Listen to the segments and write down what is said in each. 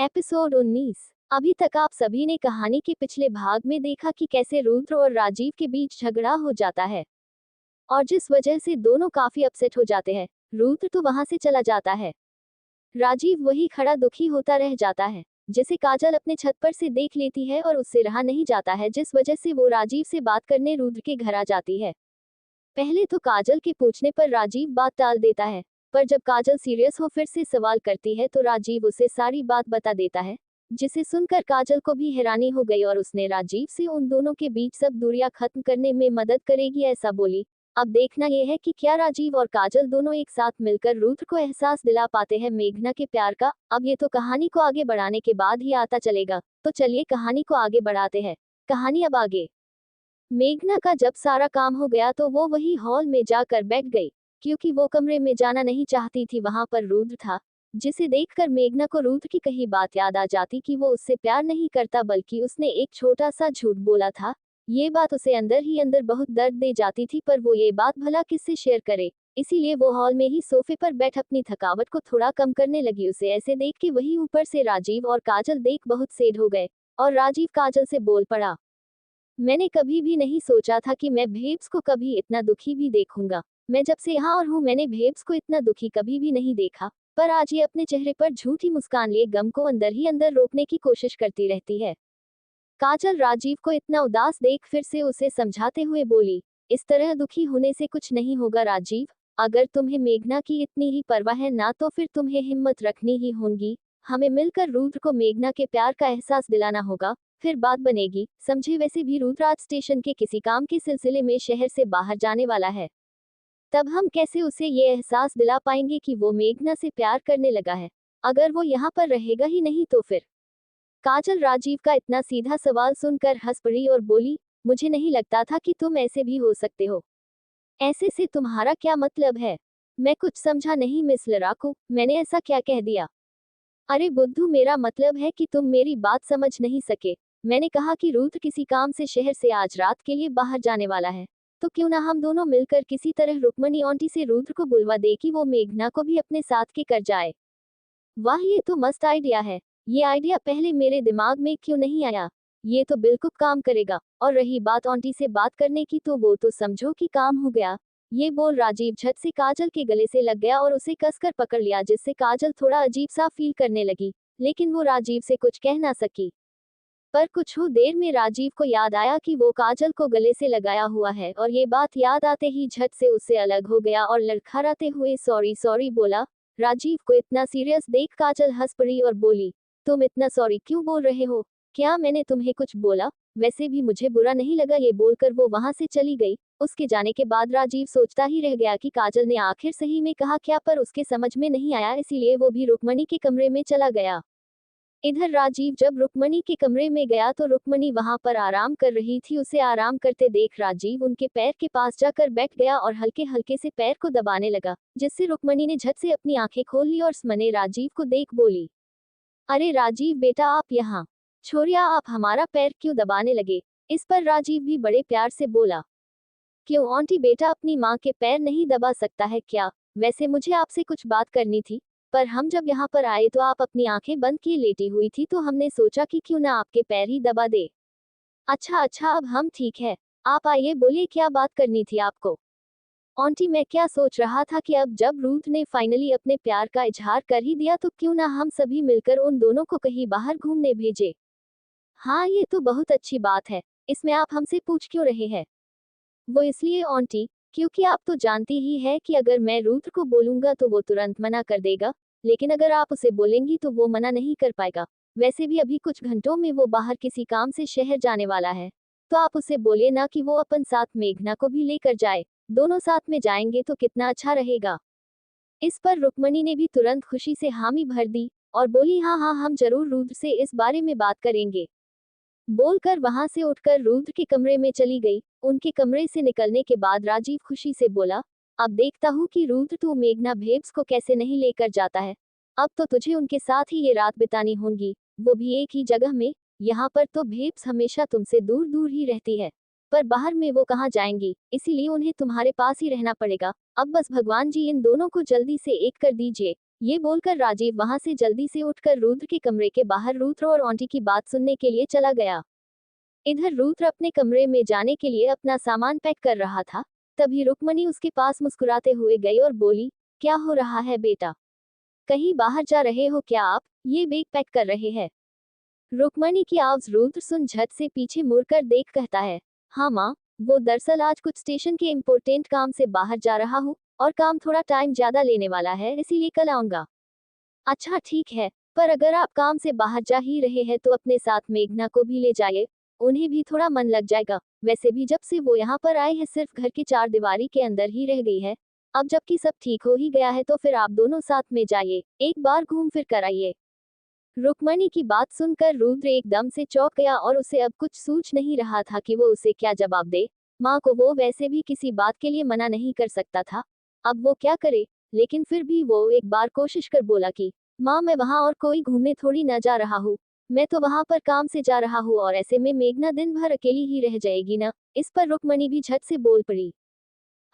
Episode 19। अभी तक आप सभी ने कहानी के पिछले भाग में देखा कि कैसे रुद्र और राजीव के बीच झगड़ा हो जाता है और जिस वजह से दोनों काफी अपसेट हो जाते हैं। रुद्र तो वहां से चला जाता है। राजीव वही खड़ा दुखी होता रह जाता है, जिसे काजल अपने छत पर से देख लेती है और उससे रहा नहीं जाता है, जिस वजह से वो राजीव से बात करने रुद्र के घर आ जाती है। पहले तो काजल के पूछने पर राजीव बात टाल देता है, पर जब काजल सीरियस हो फिर से सवाल करती है तो राजीव उसे सारी बात बता देता है, जिसे सुनकर काजल को भी हैरानी हो गई और उसने राजीव से उन दोनों के बीच सब दूरियां खत्म करने में मदद करेगी ऐसा बोली। अब देखना यह है कि क्या राजीव और काजल दोनों एक साथ मिलकर रुद्र को एहसास दिला पाते हैं मेघना के प्यार का। अब ये तो कहानी को आगे बढ़ाने के बाद ही आता चलेगा, तो चलिए कहानी को आगे बढ़ाते हैं। कहानी अब आगे। मेघना का जब सारा काम हो गया तो वो वही हॉल में जाकर बैठ गई, क्योंकि वो कमरे में जाना नहीं चाहती थी। वहां पर रुद्र था, जिसे देखकर मेघना को रुद्र की कही बात याद आ जाती कि वो उससे प्यार नहीं करता बल्कि उसने एक छोटा सा झूठ बोला था। ये बात उसे अंदर ही अंदर बहुत दर्द दे जाती थी, पर वो ये बात भला किससे शेयर करे। इसीलिए वो हॉल में ही सोफे पर बैठ अपनी थकावट को थोड़ा कम करने लगी। उसे ऐसे देख के वही ऊपर से राजीव और काजल देख बहुत सैड हो गए और राजीव काजल से बोल पड़ा, मैंने कभी भी नहीं सोचा था कि मैं भेब्स को कभी इतना दुखी भी देखूंगा। मैं जब से यहाँ और हूँ मैंने भेब्स को इतना दुखी कभी भी नहीं देखा, पर आज ये अपने चेहरे पर झूठी मुस्कान लिए गम को अंदर ही अंदर रोकने की कोशिश करती रहती है। काजल राजीव को इतना उदास देख फिर से उसे समझाते हुए बोली, इस तरह दुखी होने से कुछ नहीं होगा राजीव। अगर तुम्हें मेघना की इतनी ही परवाह है ना, तो फिर तुम्हें हिम्मत रखनी ही होगी। हमें मिलकर रुद्र को मेघना के प्यार का एहसास दिलाना होगा, फिर बात बनेगी। समझे। वैसे भी रुद्र आज स्टेशन के किसी काम के सिलसिले में शहर से बाहर जाने वाला है, तब हम कैसे उसे ये एहसास दिला पाएंगे कि वो मेघना से प्यार करने लगा है, अगर वो यहाँ पर रहेगा ही नहीं तो फिर। काजल राजीव का इतना सीधा सवाल सुनकर हंस पड़ी और बोली, मुझे नहीं लगता था कि तुम ऐसे भी हो सकते हो। ऐसे से तुम्हारा क्या मतलब है? मैं कुछ समझा नहीं मिस लड़ाकू, मैंने ऐसा क्या कह दिया? अरे बुद्धू, मेरा मतलब है कि तुम मेरी बात समझ नहीं सके। मैंने कहा कि रुद्र किसी काम से शहर से आज रात के लिए बाहर जाने वाला है, तो क्यों ना हम दोनों मिलकर किसी तरह रुक्मणी आंटी से रुद्र को बुलवा दे कि वो मेघना को भी अपने साथ के कर जाए। वाह, ये तो मस्त आइडिया है। ये आइडिया पहले मेरे दिमाग में क्यों नहीं आया? ये तो बिल्कुल काम करेगा। और रही बात आंटी से बात करने की, तो वो तो समझो कि काम हो गया। ये बोल राजीव झट से काजल के गले से लग गया और उसे कसकर पकड़ लिया, जिससे काजल थोड़ा अजीब सा फील करने लगी, लेकिन वो राजीव से कुछ कह ना सकी। पर कुछ ही देर में राजीव को याद आया कि वो काजल को गले से लगाया हुआ है, और ये बात याद आते ही झट से उससे अलग हो गया और लड़खड़ाते हुए सॉरी सॉरी बोला। राजीव को इतना सीरियस देख काजल हंस पड़ी और बोली, तुम इतना सॉरी क्यों बोल रहे हो? क्या मैंने तुम्हें कुछ बोला? वैसे भी मुझे बुरा नहीं लगा। ये बोलकर वो वहां से चली गई। उसके जाने के बाद राजीव सोचता ही रह गया कि काजल ने आखिर सही में कहा क्या, पर उसके समझ में नहीं आया, इसीलिए वो भी रुक्मणी के कमरे में चला गया। इधर राजीव जब रुक्मणी के कमरे में गया तो रुक्मणी वहां पर आराम कर रही थी। उसे आराम करते देख राजीव उनके पैर के पास जाकर बैठ गया और हल्के हल्के से पैर को दबाने लगा, जिससे रुक्मणी ने झट से अपनी आंखें खोल ली और स्मने राजीव को देख बोली, अरे राजीव बेटा, आप यहाँ। छोरिया, आप हमारा पैर क्यों दबाने लगे? इस पर राजीव भी बड़े प्यार से बोला, क्यों आंटी बेटा अपनी माँ के पैर नहीं दबा सकता है क्या? वैसे मुझे आपसे कुछ बात करनी थी, पर हम जब यहाँ पर आए तो आप अपनी आंखें बंद किए लेटी हुई थी, तो हमने सोचा कि क्यों ना आपके पैर ही दबा दे। अच्छा अच्छा, अब हम ठीक है। आप आइए, बोलिए क्या बात करनी थी आपको? आंटी, मैं क्या सोच रहा था कि अब जब रुद्र ने फाइनली अपने प्यार का इजहार कर ही दिया, तो क्यों ना हम सभी मिलकर उन दोनों को कहीं बाहर घूमने भेजे। हाँ, ये तो बहुत अच्छी बात है। इसमें आप हमसे पूछ क्यों रहे हैं? वो इसलिए आंटी, क्योंकि आप तो जानती ही है कि अगर मैं रुद्र को बोलूंगा तो वो तुरंत मना कर देगा, लेकिन अगर आप उसे बोलेंगी तो वो मना नहीं कर पाएगा। वैसे भी अभी कुछ घंटों में वो बाहर किसी काम से शहर जाने वाला है, तो आप उसे बोलिए ना कि वो अपन साथ मेघना को भी लेकर जाए। दोनों साथ में जाएंगे तो कितना अच्छा रहेगा। इस पर रुक्मणी ने भी तुरंत खुशी से हामी भर दी और बोली, हाँ हाँ, हम जरूर रुद्र से इस बारे में बात करेंगे। बोलकर वहां से उठकर रुद्र के कमरे में चली गई। उनके कमरे से निकलने के बाद राजीव खुशी से बोला, अब देखता हूँ कि रुद्र तू मेघना भेब्स को कैसे नहीं लेकर जाता है। अब तो तुझे उनके साथ ही ये रात बितानी होगी, वो भी एक ही जगह में। यहाँ पर तो भेब्स हमेशा तुमसे दूर दूर ही रहती है, पर बाहर में वो कहाँ जाएंगी, इसीलिए उन्हें तुम्हारे पास ही रहना पड़ेगा। अब बस भगवान जी इन दोनों को जल्दी से एक कर दीजिए। ये बोलकर राजीव वहां से जल्दी से उठकर रुद्र के कमरे के बाहर रुद्र और आंटी की बात सुनने के लिए चला गया। इधर रुद्र अपने कमरे में जाने के लिए अपना सामान पैक कर रहा था, तभी रुक्मणी उसके पास मुस्कुराते हुए गई और बोली, क्या हो रहा है बेटा? कहीं बाहर जा रहे हो क्या आप? ये बैग पैक कर रहे हैं? रुक्मणी की आवाज रुद्र सुन झट से पीछे मुड़कर देख कहता है, हाँ माँ, वो दरअसल आज कुछ स्टेशन के इम्पोर्टेंट काम से बाहर जा रहा हूँ, और काम थोड़ा टाइम ज्यादा लेने वाला है, इसीलिए कल आऊंगा। अच्छा ठीक है, पर अगर आप काम से बाहर जा ही रहे हैं तो अपने साथ मेघना को भी ले जाइए, उन्हें भी थोड़ा मन लग जाएगा। वैसे भी जब से वो यहाँ पर आए हैं सिर्फ घर की चार दीवारी के अंदर ही रह गई है। अब जबकि सब ठीक हो ही गया है तो फिर आप दोनों साथ में जाइए, एक बार घूम फिर कर आइए। रुक्मणी की बात सुनकर रुद्र एकदम से चौंक गया और उसे अब कुछ सूझ नहीं रहा था कि वो उसे क्या जवाब दे। माँ को वो वैसे भी किसी बात के लिए मना नहीं कर सकता था, अब वो क्या करे। लेकिन फिर भी वो एक बार कोशिश कर बोला कि माँ, मैं वहाँ और कोई घूमने थोड़ी न जा रहा हूँ, मैं तो वहाँ पर काम से जा रहा हूँ, और ऐसे में मेघना दिन भर अकेली ही रह जाएगी ना। इस पर रुक्मणी भी झट से बोल पड़ी,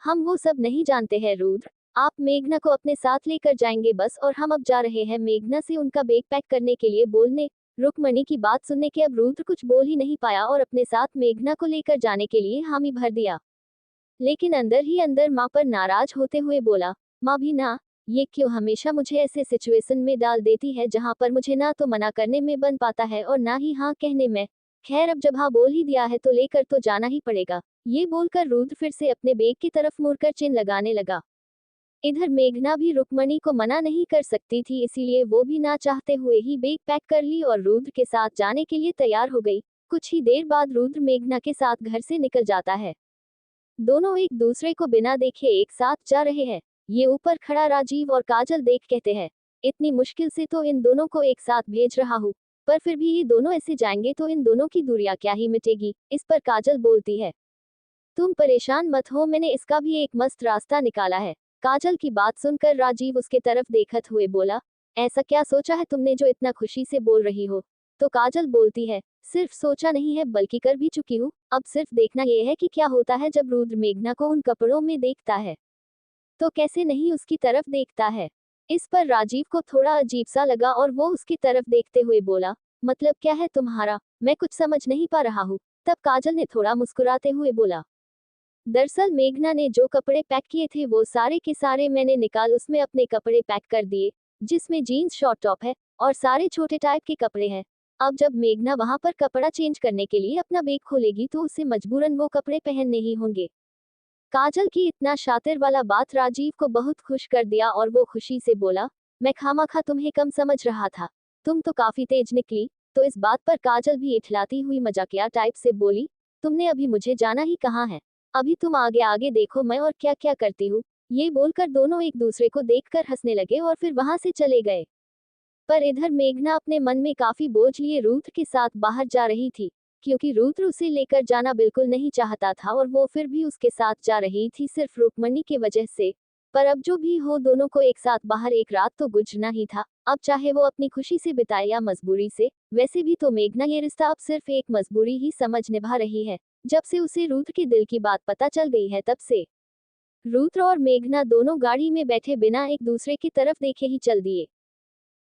हम वो सब नहीं जानते हैं रुद्र, आप मेघना को अपने साथ लेकर जाएंगे बस, और हम अब जा रहे हैं मेघना से उनका बैग पैक करने के लिए बोलने। रुक्मणी की बात सुनने के अब रुद्र कुछ बोल ही नहीं पाया और अपने साथ मेघना को लेकर जाने के लिए हामी भर दिया। लेकिन अंदर ही अंदर माँ पर नाराज होते हुए बोला, माँ भी ना, ये क्यों हमेशा मुझे ऐसे सिचुएशन में डाल देती है जहाँ पर मुझे ना तो मना करने में बन पाता है और ना ही हाँ कहने में। खैर अब जब हाँ बोल ही दिया है तो लेकर तो जाना ही पड़ेगा। ये बोलकर रुद्र फिर से अपने बैग की तरफ मुड़कर चिन लगाने लगा। इधर मेघना भी रुक्मणी को मना नहीं कर सकती थी, इसीलिए वो भी ना चाहते हुए ही बैग पैक कर ली और रुद्र के साथ जाने के लिए तैयार हो गई। कुछ ही देर बाद रुद्र मेघना के साथ घर से निकल जाता है। दोनों एक दूसरे को बिना देखे एक साथ जा रहे हैं। ये ऊपर खड़ा राजीव और काजल देख कहते हैं, इतनी मुश्किल से तो इन दोनों को एक साथ भेज रहा हूँ, पर फिर भी ये दोनों ऐसे जाएंगे तो इन दोनों की दूरियां क्या ही मिटेगी। इस पर काजल बोलती है, तुम परेशान मत हो, मैंने इसका भी एक मस्त रास्ता निकाला है। काजल की बात सुनकर राजीव उसके तरफ देखते हुए बोला, ऐसा क्या सोचा है तुमने जो इतना खुशी से बोल रही हो? तो काजल बोलती है, सिर्फ सोचा नहीं है बल्कि कर भी चुकी हूँ, अब सिर्फ देखना यह है कि क्या होता है जब रुद्र मेघना को उन कपड़ों में देखता है, तो कैसे नहीं उसकी तरफ देखता है। इस पर राजीव को थोड़ा अजीब सा लगा और वो उसकी तरफ देखते हुए बोला, मतलब क्या है तुम्हारा, मैं कुछ समझ नहीं पा रहा हूँ। तब काजल ने थोड़ा मुस्कुराते हुए बोला, दरअसल मेघना ने जो कपड़े पैक किए थे वो सारे के सारे मैंने निकाल उसमें अपने कपड़े पैक कर दिए, जिसमें जीन्स शॉर्ट टॉप है और सारे छोटे टाइप के कपड़े हैं। अब जब मेघना वहां पर कपड़ा चेंज करने के लिए अपना बैग खोलेगी तो उसे मजबूरन वो कपड़े पहनने ही होंगे। काजल की इतना शातिर वाला बात राजीव को बहुत खुश कर दिया और वो खुशी से बोला, मैं खामखा तुम्हें कम समझ रहा था, तुम तो काफी तेज निकली। तो इस बात पर काजल भी इठलाती हुई मजाकिया टाइप से बोली, तुमने अभी मुझे जाना ही कहाँ है, अभी तुम आगे आगे देखो मैं और क्या क्या करती हूँ। ये बोलकर दोनों एक दूसरे को देखकर हंसने लगे और फिर वहां से चले गए। पर इधर मेघना अपने मन में काफी बोझ लिए रुद्र के साथ बाहर जा रही थी, क्योंकि रुद्र उसे लेकर जाना बिल्कुल नहीं चाहता था और वो फिर भी उसके साथ जा रही थी सिर्फ रुक्मणी की वजह से। पर अब जो भी हो दोनों को एक साथ बाहर एक रात तो गुजरना ही था, अब चाहे वो अपनी खुशी से बिताए या मजबूरी से। वैसे भी तो मेघना ये रिश्ता अब सिर्फ एक मजबूरी ही समझ निभा रही है। जब से उसे रुद्र के दिल की बात पता चल गई है तब से रुद्र और मेघना दोनों गाड़ी में बैठे बिना एक दूसरे की तरफ देखे ही चल दिए।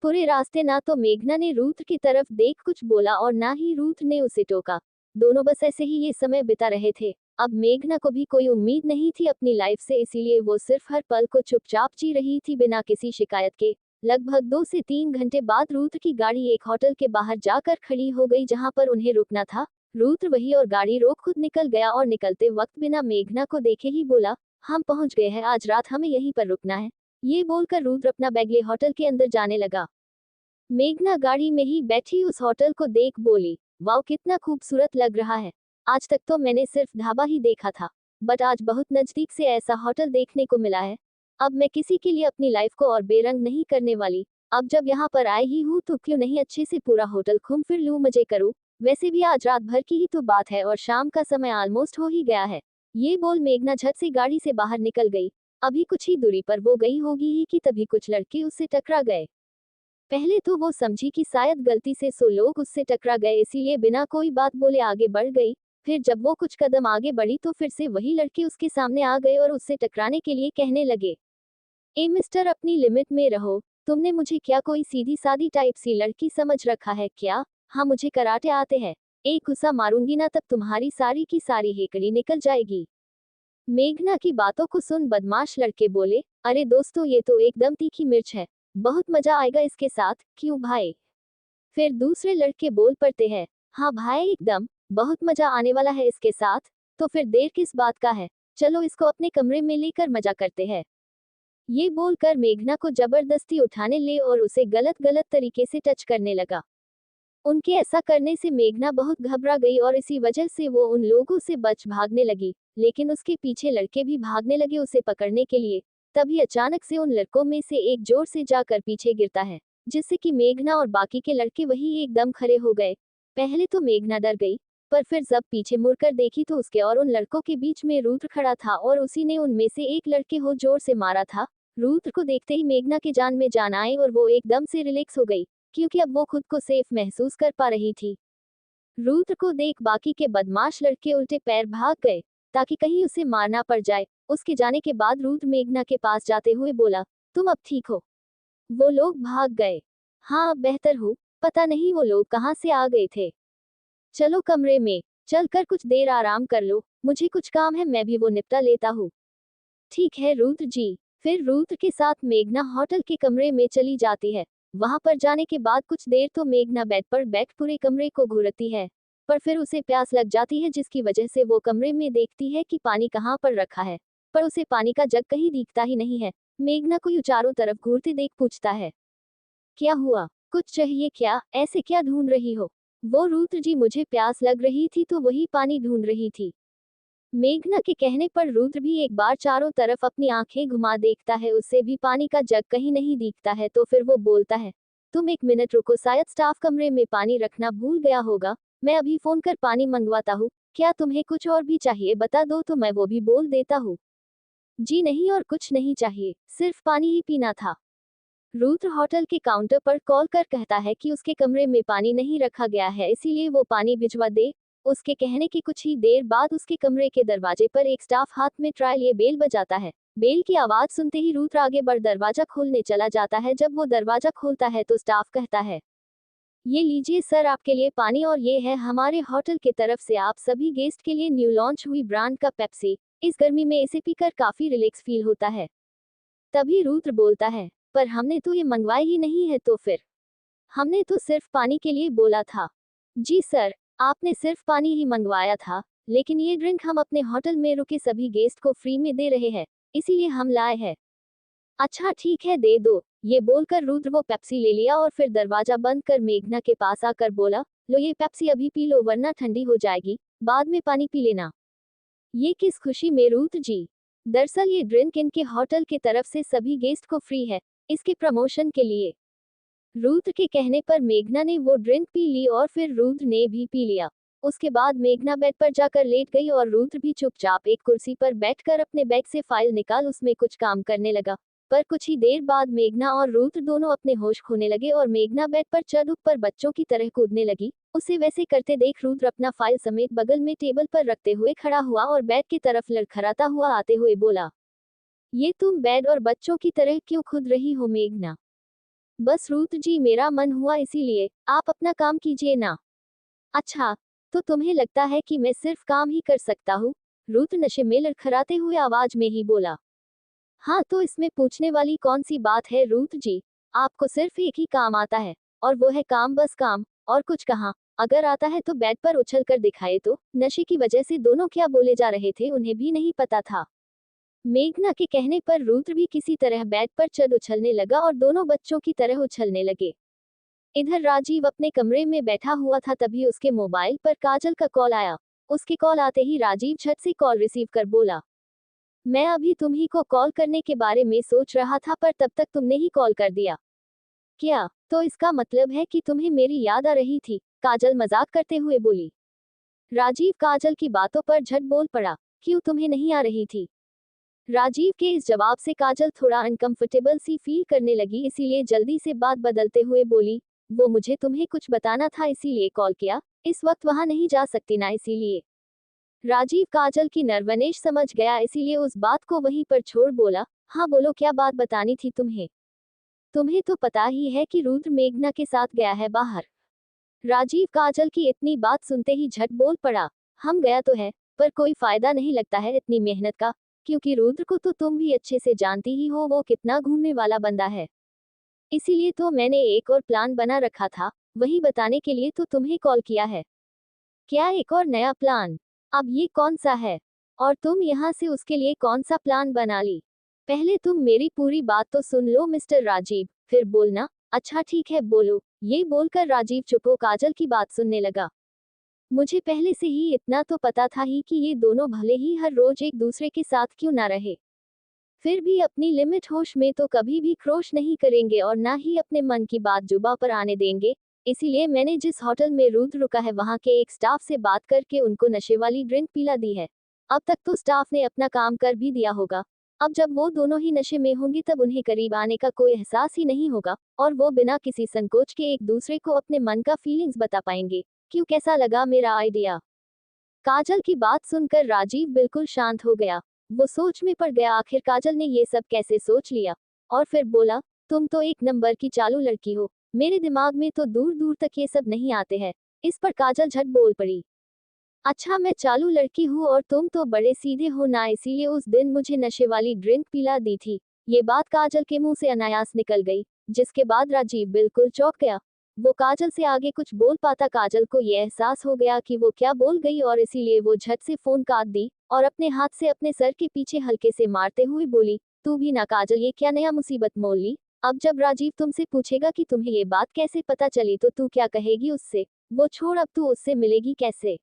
पूरे रास्ते ना तो मेघना ने रुद्र की तरफ देख कुछ बोला और ना ही रुद्र ने उसे टोका। दोनों बस ऐसे ही ये समय बिता रहे थे। अब मेघना को भी कोई उम्मीद नहीं थी अपनी लाइफ से, इसीलिए वो सिर्फ हर पल को चुपचाप जी रही थी बिना किसी शिकायत के। लगभग 2 से 3 घंटे बाद रुद्र की गाड़ी एक होटल के बाहर जाकर खड़ी हो गई जहां पर उन्हें रुकना था। रुद्र वही और गाड़ी रोक खुद निकल गया और निकलते वक्त बिना मेघना को देखे ही बोला, हम पहुंच गए हैं, आज रात हमें यहीं पर रुकना है। ये बोलकर रुद्र अपना बैग ले होटल के अंदर जाने लगा। मेघना गाड़ी में ही बैठी उस होटल को देख बोली, वाओ कितना खूबसूरत लग रहा है, आज तक तो मैंने सिर्फ ढाबा ही देखा था, बट आज बहुत नजदीक से ऐसा होटल देखने को मिला है। अब मैं किसी के लिए अपनी लाइफ को और बेरंग नहीं करने वाली, अब जब यहाँ पर आई ही हूँ तो क्यों नहीं अच्छे से पूरा होटल घूम फिर लूँ, मजे करूँ। वैसे भी आज रात भर की ही तो बात है और शाम का समय ऑलमोस्ट हो ही गया है। ये बोल मेघना झट से गाड़ी से बाहर निकल गई। अभी कुछ ही दूरी पर वो गई होगी ही कि तभी कुछ लड़के उससे टकरा गए। पहले तो वो समझी कि शायद गलती से 100 लोग उससे टकरा गए, इसीलिए बिना कोई बात बोले आगे बढ़ गई। फिर जब वो कुछ कदम आगे बढ़ी तो फिर से वही लड़के उसके सामने आ गए और उससे टकराने के लिए कहने लगे, ए मिस्टर अपनी लिमिट में रहो, तुमने मुझे क्या कोई सीधी सादी टाइप सी लड़की समझ रखा है क्या? हाँ, मुझे कराटे आते हैं। एक गुस्सा मारूंगी ना तब तुम्हारी सारी की सारी हेकड़ी निकल जाएगी। मेघना की बातों को सुन बदमाश लड़के बोले, अरे दोस्तों, ये तो एकदम तीखी मिर्च है, बहुत मजा आएगा इसके साथ, क्यों भाई? फिर दूसरे लड़के बोल पड़ते हैं, हाँ भाई एकदम, बहुत मजा आने वाला है इसके साथ। तो फिर देर किस बात का है, चलो इसको अपने कमरे में लेकर मजा करते हैं। ये बोलकर मेघना को जबरदस्ती उठाने ले और उसे गलत गलत तरीके से टच करने लगा। उनके ऐसा करने से मेघना बहुत घबरा गई और इसी वजह से वो उन लोगों से बच भागने लगी, लेकिन उसके पीछे लड़के भी भागने लगे उसे पकड़ने के लिए। तभी अचानक से उन लड़कों में से एक जोर से जाकर पीछे गिरता है, जिससे कि मेघना और बाकी के लड़के वही एकदम खड़े हो गए। पहले तो मेघना डर गई, पर फिर जब पीछे मुड़कर देखी तो उसके और उन लड़कों के बीच में रुद्र खड़ा था और उसी ने उनमें से एक लड़के को जोर से मारा था। रुद्र को देखते ही मेघना के जान में जान आई और वो एकदम से रिलैक्स हो गई, क्योंकि अब वो खुद को सेफ महसूस कर पा रही थी। रुद्र को देख बाकी के बदमाश लड़के उल्टे पैर भाग गए, ताकि कहीं उसे मारना पड़ जाए। उसके जाने के बाद रुद्र मेघना के पास जाते हुए बोला, तुम अब ठीक हो? वो लोग भाग गए। हाँ, अब बेहतर हूँ, पता नहीं वो लोग कहाँ से आ गए थे। चलो कमरे में चलकर कुछ देर आराम कर लो, मुझे कुछ काम है, मैं भी वो निपटा लेता हूँ। ठीक है रुद्र जी। फिर रुद्र के साथ मेघना होटल के कमरे में चली जाती है। वहां पर जाने के बाद कुछ देर तो मेघना बेड पर बैठ पूरे कमरे को घूरती है, पर फिर उसे प्यास लग जाती है, जिसकी वजह से वो कमरे में देखती है कि पानी कहाँ पर रखा है, पर उसे पानी का जग कहीं दिखता ही नहीं है। मेघना को यूं चारों तरफ घूरते देख पूछता है, क्या हुआ, कुछ चाहिए क्या, ऐसे क्या ढूंढ रही हो? वो रुद्र जी, मुझे प्यास लग रही थी तो वही पानी ढूंढ रही थी। मेघना के कहने पर रुद्र भी एक बार चारों तरफ अपनी आंखें घुमा देखता है, उससे भी पानी का जग कहीं नहीं दिखता है। तो फिर वो बोलता है, तुम एक मिनट रुको, शायद स्टाफ कमरे में पानी रखना भूल गया होगा, मैं अभी फोन कर पानी मंगवाता हूँ। क्या तुम्हें कुछ और भी चाहिए, बता दो तो मैं वो भी बोल देता हूँ। जी नहीं, और कुछ नहीं चाहिए, सिर्फ पानी ही पीना था। रुद्र होटल के काउंटर पर कॉल कर कहता है कि उसके कमरे में पानी नहीं रखा गया है, इसीलिए वो पानी भिजवा दे। उसके कहने के कुछ ही देर बाद उसके कमरे के दरवाजे पर एक स्टाफ हाथ में ट्रायल लिए बेल बजाता है। बेल की आवाज सुनते ही रुद्र आगे बढ़ दरवाजा खोलने चला जाता है। जब वो दरवाजा खोलता है तो स्टाफ कहता है, ये लीजिए सर आपके लिए पानी, और ये है हमारे होटल के तरफ से आप सभी गेस्ट के लिए न्यू लॉन्च हुई ब्रांड का पेप्सी। इस गर्मी में इसे पीकर काफी रिलैक्स फील होता है। तभी रुद्र बोलता है, पर हमने तो ये मंगवाए ही नहीं है, तो फिर? हमने तो सिर्फ पानी के लिए बोला था। जी सर, आपने सिर्फ पानी ही मंगवाया था, लेकिन ये ड्रिंक हम अपने होटल में रुके सभी गेस्ट को फ्री में दे रहे हैं, इसीलिए हम लाए हैं। अच्छा ठीक है, दे दो। ये बोलकर रुद्र वो पेप्सी ले लिया और फिर दरवाजा बंद कर मेघना के पास आकर बोला, लो ये पेप्सी अभी पी लो वरना ठंडी हो जाएगी, बाद में पानी पी लेना। ये किस खुशी में रुद्र जी? दरअसल ये ड्रिंक इनके होटल के तरफ से सभी गेस्ट को फ्री है, इसके प्रमोशन के लिए। रुद्र के कहने पर मेघना ने वो ड्रिंक पी ली और फिर रुद्र ने भी पी लिया। उसके बाद मेघना बेड पर जाकर लेट गई और रुद्र भी चुपचाप एक कुर्सी पर बैठकर अपने बैग से फाइल निकाल उसमें कुछ काम करने लगा। पर कुछ ही देर बाद मेघना और रुद्र दोनों अपने होश खोने लगे और मेघना बेड पर चढ़ ऊपर बच्चों की तरह कूदने लगी। उसे वैसे करते देख रुद्र अपना फाइल समेत बगल में टेबल पर रखते हुए खड़ा हुआ और बेड की तरफ लड़खड़ाता हुआ आते हुए बोला, ये तुम बेड और बच्चों की तरह क्यों कूद रही हो मेघना? बस रुद्र जी, मेरा मन हुआ इसीलिए, आप अपना काम कीजिए ना। अच्छा, तो तुम्हें लगता है कि मैं सिर्फ काम ही कर सकता हूँ? रुद्र नशे में लड़खड़ाते हुए आवाज में ही बोला। हाँ, तो इसमें पूछने वाली कौन सी बात है रुद्र जी, आपको सिर्फ एक ही काम आता है, और वो है काम, बस काम, और कुछ कहाँ। अगर आता है तो बेड पर उछल कर दिखाए। तो नशे की वजह से दोनों क्या बोले जा रहे थे उन्हें भी नहीं पता था। मेघना के कहने पर रुद्र भी किसी तरह बेड पर चढ़ उछलने लगा और दोनों बच्चों की तरह उछलने लगे। इधर राजीव अपने कमरे में बैठा हुआ था, तभी उसके मोबाइल पर काजल का कॉल आया। उसके कॉल आते ही राजीव झट से कॉल रिसीव कर बोला, मैं अभी तुम्ही को कॉल करने के बारे में सोच रहा था, पर तब तक तुमने ही कॉल कर दिया। क्या, तो इसका मतलब है कि तुम्हें मेरी याद आ रही थी? काजल मजाक करते हुए बोली। राजीव काजल की बातों पर झट बोल पड़ा, क्यों, तुम्हें नहीं आ रही थी? राजीव के इस जवाब से काजल थोड़ा अनकंफर्टेबल सी फील करने लगी, इसीलिए जल्दी से बात बदलते हुए बोली, वो मुझे तुम्हें कुछ बताना था इसीलिए कॉल किया, इस वक्त वहां नहीं जा सकती ना इसीलिए। राजीव काजल की नर्वनेश समझ गया, इसीलिए उस बात को वहीं पर छोड़ बोला, हाँ बोलो, क्या बात बतानी थी तुम्हें? तुम्हें तो पता ही है कि रुद्र मेघना के साथ गया है बाहर। राजीव काजल की इतनी बात सुनते ही झट बोल पड़ा, हम गया तो है, पर कोई फायदा नहीं लगता है इतनी मेहनत का, क्योंकि रुद्र को तो तुम भी अच्छे से जानती ही हो, वो कितना घूमने वाला बंदा है। इसीलिए तो मैंने एक और प्लान बना रखा था, वही बताने के लिए तो तुम्हें कॉल किया है। क्या एक और नया प्लान? अब ये कौन सा है? और तुम यहाँ से उसके लिए कौन सा प्लान बना ली? पहले तुम मेरी पूरी बात तो सुन लो मिस्टर राजीव, फिर बोलना। अच्छा ठीक है बोलो। ये बोलकर राजीव चुप हो काजल की बात सुनने लगा। मुझे पहले से ही इतना तो पता था ही कि ये दोनों भले ही हर रोज एक दूसरे के साथ क्यों ना रहे, फिर भी अपनी लिमिट होश में तो कभी भी क्रॉस नहीं करेंगे और ना ही अपने मन की बात जुबां पर आने देंगे। इसीलिए मैंने जिस होटल में रुद्र रुका है वहां के एक स्टाफ से बात करके उनको नशे वाली ड्रिंक पिला दी है। अब तक तो स्टाफ ने अपना काम कर भी दिया होगा। अब जब वो दोनों ही नशे में होंगे तब उन्हें करीब आने का कोई एहसास ही नहीं होगा और वो बिना किसी संकोच के एक दूसरे को अपने मन का फीलिंग्स बता पाएंगे। क्यों, कैसा लगा मेरा आइडिया? काजल की बात सुनकर राजीव बिल्कुल शांत हो गया। वो सोच में पड़ गया, आखिर काजल ने ये सब कैसे सोच लिया। और फिर बोला, तुम तो एक नंबर की चालू लड़की हो, मेरे दिमाग में तो दूर दूर तक ये सब नहीं आते हैं। इस पर काजल झट बोल पड़ी, अच्छा मैं चालू लड़की हूँ और तुम तो बड़े सीधे हो ना, इसीलिए उस दिन मुझे नशे वाली ड्रिंक पिला दी थी। ये बात काजल के मुंह से अनायास निकल गई, जिसके बाद राजीव बिल्कुल चौंक गया। वो काजल से आगे कुछ बोल पाता, काजल को ये एहसास हो गया कि वो क्या बोल गई और इसीलिए वो झट से फोन काट दी और अपने हाथ से अपने सर के पीछे हल्के से मारते हुए बोली, तू भी ना काजल, ये क्या नया मुसीबत मोल ली? अब जब राजीव तुमसे पूछेगा कि तुम्हें ये बात कैसे पता चली तो तू क्या कहेगी उससे? वो छोड़, अब तू उससे मिलेगी कैसे?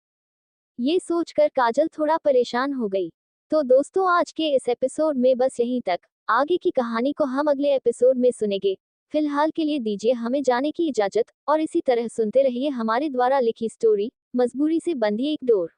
ये सोचकर काजल थोड़ा परेशान हो गई। तो दोस्तों आज के इस एपिसोड में बस यहीं तक। आगे की कहानी को हम अगले एपिसोड में सुनेंगे। फिलहाल के लिए दीजिए हमें जाने की इजाजत और इसी तरह सुनते रहिए हमारे द्वारा लिखी स्टोरी मजबूरी से बंधी एक डोर।